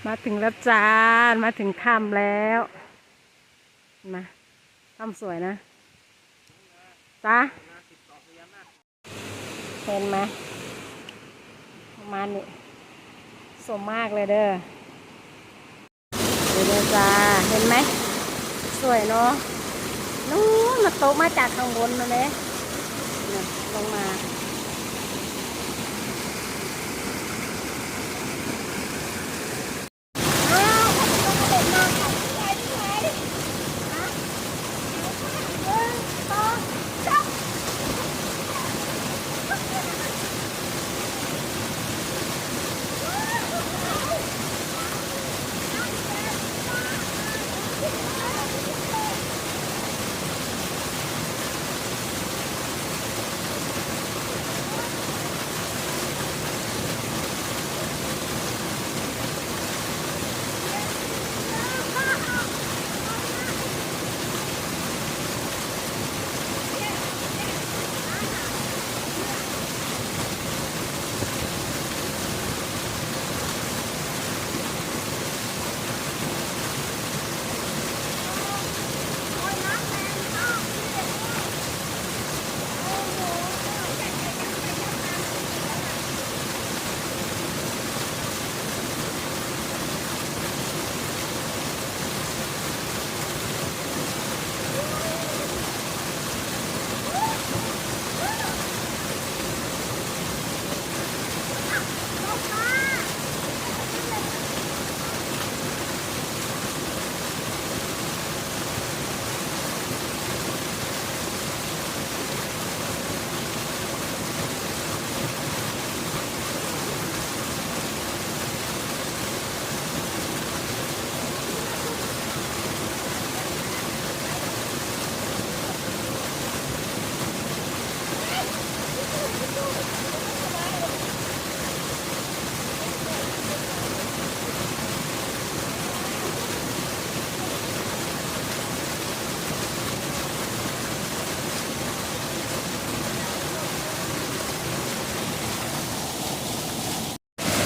มาถึงแล้วจ้ามาถึงถ้ำแล้วมาถ้ำสวยนะจ้าเห็นไหมประมาณนี้สมมากเลยเด้อเดี๋ยวจ้าเห็นไหมสวยเนาะนู้นมาตกมาจากข้างบนนะเนี่ยลงมา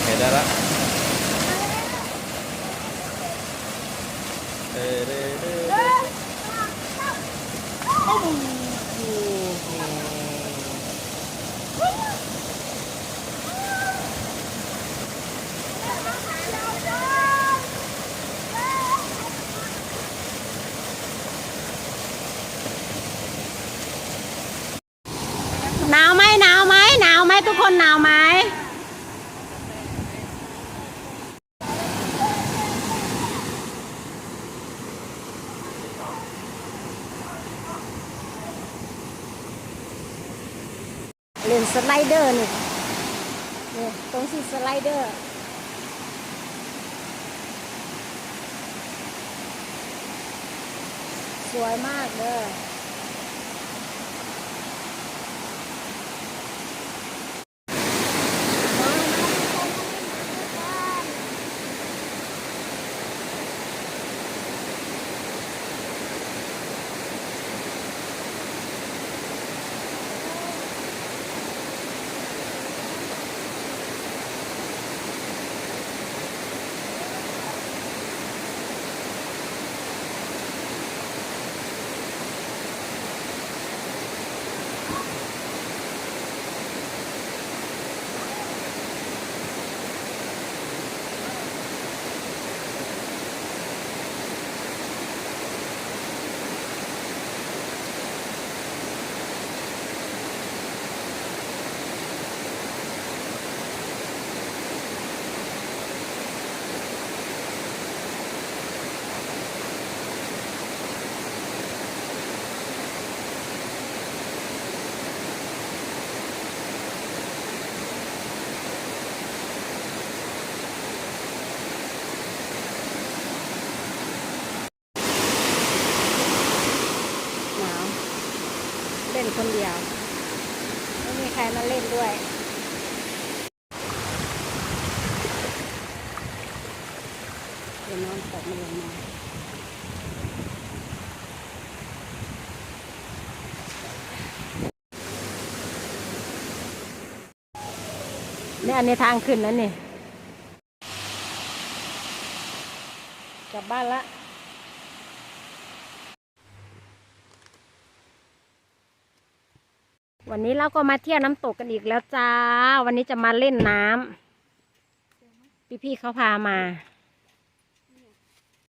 เห็นได้ละหนาวไหมหนาวไหมหนาวไหมทุกคนหนาวไหมเล่นสไลเดอร์นี่ตรงที่สไลเดอร์สวยมากเด้อเล่นคนเดียวไม่มีใครมาเล่นด้วยเดี๋ยวนอนตกมันลงมาเนี่ยอันนี้ทางขึ้นแล้วนี่ ลับบ้านละวันนี้เราก็มาเที่ยวน้ำตกกันอีกแล้วจ้าวันนี้จะมาเล่นน้ำพี่ๆเขาพามา